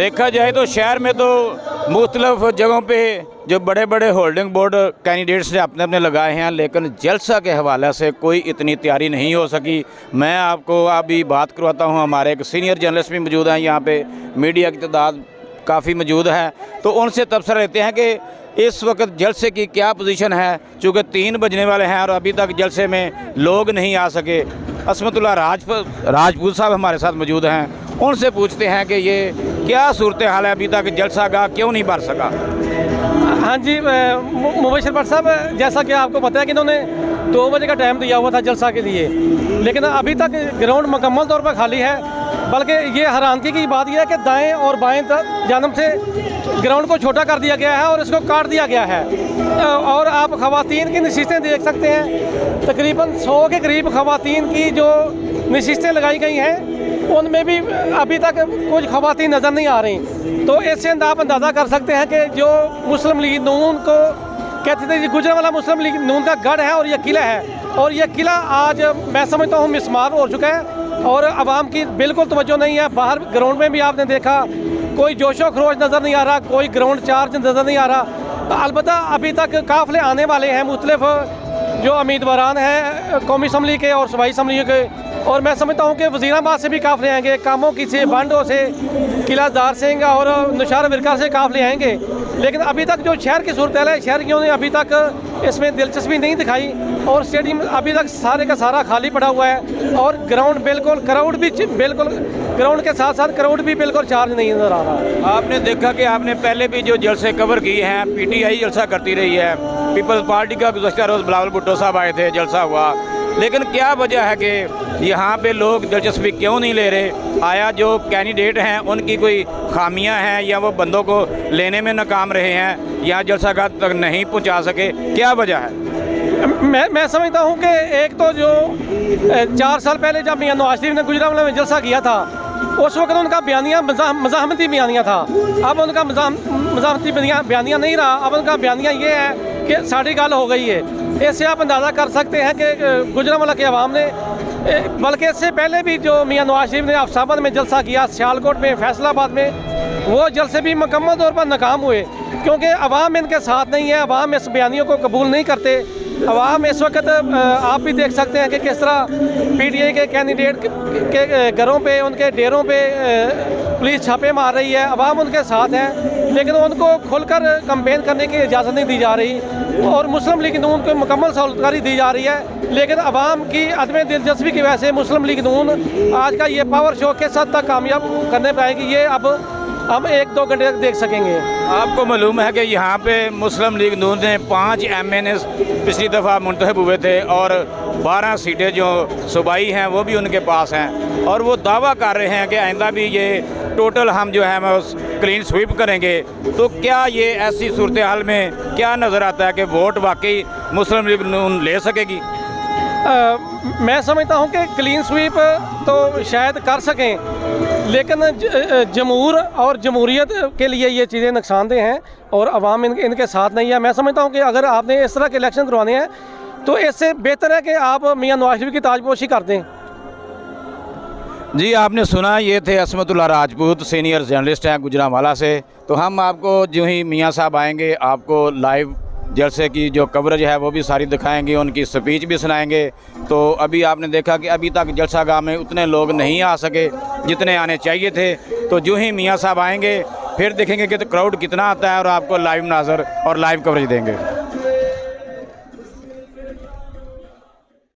देखा जाए तो शहर में तो मुख्तलिफ जगहों पे जो बड़े बड़े होल्डिंग बोर्ड कैंडिडेट्स ने अपने अपने लगाए हैं, लेकिन जलसा के हवाले से कोई इतनी तैयारी नहीं हो सकी। मैं आपको अभी बात करवाता हूं, हमारे एक सीनियर जर्नलिस्ट भी मौजूद हैं यहाँ पे, मीडिया की तादाद काफ़ी मौजूद है, तो उनसे तबसरा लेते हैं कि इस वक्त जलसे की क्या पोजीशन है, चूँकि 3 बजने वाले हैं और अभी तक जलसे में लोग नहीं आ सके। असमतुल्लाह राजपूत साहब हमारे साथ मौजूद हैं, उनसे पूछते हैं कि ये क्या सूरत हाल है, अभी तक जलसा गाह क्यों नहीं भर सका। हाँ जी, मुबशर भट्ट साहब, जैसा कि आपको पता है कि इन्होंने 2 बजे का टाइम दिया हुआ था जलसा के लिए, लेकिन अभी तक ग्राउंड मुकम्मल तौर पर खाली है। बल्कि ये हैरानगी की बात यह है कि दाएं और बाएं जानब से ग्राउंड को छोटा कर दिया गया है और इसको काट दिया गया है। और आप ख़वातीन की नशिस्तें देख सकते हैं, तकरीबन 100 के करीब ख़वातीन की जो नशिस्तें लगाई गई हैं, उनमें भी अभी तक कुछ ख़वातीन नज़र नहीं आ रही। तो इससे आप अंदाज़ा कर सकते हैं कि जो मुस्लिम लीग नून को कहते थे, गुजरांवाला मुस्लिम लीग नून का गढ़ है और यह किला है, और यह किला आज मैं समझता हूँ मिसमार हो चुका है और आवाम की बिल्कुल तवज्जो नहीं है। बाहर ग्राउंड में भी आपने देखा कोई जोशो खरोश नज़र नहीं आ रहा, कोई ग्राउंड चार्ज नज़र नहीं आ रहा। अलबत्ता अभी तक काफ़िले आने वाले हैं, मुख्तलिफ जो उम्मीदवारान हैं कौमी असम्बली के और सूबाई असम्बलियों के, और मैं समझता हूँ कि वज़ीराबाद से भी काफ़िले आएंगे, कामों की से, बांडों से, किलादार सिंह और नुशार विरका से काफ़िले आएंगे। लेकिन अभी तक जो शहर की सूरत है, शहरियों ने अभी तक इसमें दिलचस्पी नहीं दिखाई और स्टेडियम अभी तक सारे का सारा खाली पड़ा हुआ है और ग्राउंड बिल्कुल क्राउड भी बिल्कुल ग्राउंड के साथ साथ क्राउड भी बिल्कुल चार्ज नहीं नज़र आ रहा। आपने देखा कि आपने पहले भी जो जलसे कवर किए हैं, PTI जलसा करती रही है, पीपल्स पार्टी का गुज़श्ता रोज़ बिलावल भुट्टो साहब आए थे, जलसा हुआ, लेकिन क्या वजह है कि यहाँ पे लोग दिलचस्पी क्यों नहीं ले रहे? आया जो कैंडिडेट हैं उनकी कोई खामियां हैं या वो बंदों को लेने में नाकाम रहे हैं या जलसा गाह तक नहीं पहुँचा सके, क्या वजह है? मैं समझता हूँ कि एक तो जो 4 साल पहले जब मियां नवाज शरीफ ने गुजरांवाला में जलसा किया था, उस वक्त उनका बयानिया मज़ाहमती बयानिया था। अब उनका मज़ाहमती बयानिया नहीं रहा, अब उनका बयानिया ये है कि साड़ी गल हो गई है। इससे आप अंदाज़ा कर सकते हैं कि गुजरांवाला के अवाम ने, बल्कि इससे पहले भी जो मियां नवाज शरीफ ने अफसाबाद में जलसा किया, सियालकोट में, फैसलाबाद में, वो जलसे भी मुकम्मल तौर पर नाकाम हुए क्योंकि अवाम इनके साथ नहीं है, अवाम इस बयानियों को कबूल नहीं करते। अवाम इस वक्त आप भी देख सकते हैं कि किस तरह PTI के कैंडिडेट के घरों पे, उनके डेरों पे पुलिस छापे मार रही है। अवाम उनके साथ है, लेकिन उनको खुलकर कैंपेन करने की इजाज़त नहीं दी जा रही और मुस्लिम लीग नून को मुकम्मल सहूलतकारी दी जा रही है। लेकिन अवाम की अदम दिलचस्पी की वजह से मुस्लिम लीग नून आज का ये पावर शो किस हद तक कामयाब करने पाएगी, ये अब हम 1-2 घंटे तक देख सकेंगे। आपको मालूम है कि यहाँ पे मुस्लिम लीग नून ने 5 MNA पिछली दफ़ा मुंतखब हुए थे और 12 सीटें जो सूबाई हैं वो भी उनके पास हैं, और वो दावा कर रहे हैं कि आइंदा भी ये टोटल हम जो है मैं उस क्लीन स्वीप करेंगे। तो क्या ये ऐसी सूरत हाल में क्या नज़र आता है कि वोट वाकई मुस्लिम लीग नून ले सकेगी? मैं समझता हूँ कि क्लीन स्वीप तो शायद कर सकें, लेकिन जमहूर और जमहूरियत के लिए ये चीज़ें नुकसानदेह हैं और अवाम इनके साथ नहीं है। मैं समझता हूँ कि अगर आपने इस तरह के इलेक्शन करवाने हैं तो इससे बेहतर है कि आप मियां नवाज शरीफ की ताजपोशी कर दें। जी, आपने सुना, ये थे असमतुल्लाह राजपूत, सीनियर जर्नलिस्ट हैं गुजरांवाला से। तो हम आपको जो ही मियाँ साहब आएंगे आपको लाइव जलसे की जो कवरेज है वो भी सारी दिखाएंगे, उनकी स्पीच भी सुनाएंगे। तो अभी आपने देखा कि अभी तक जलसा गाह में उतने लोग नहीं आ सके जितने आने चाहिए थे। तो जो ही मियाँ साहब आएंगे फिर देखेंगे कि तो क्राउड कितना आता है और आपको लाइव नाज़र और लाइव कवरेज देंगे।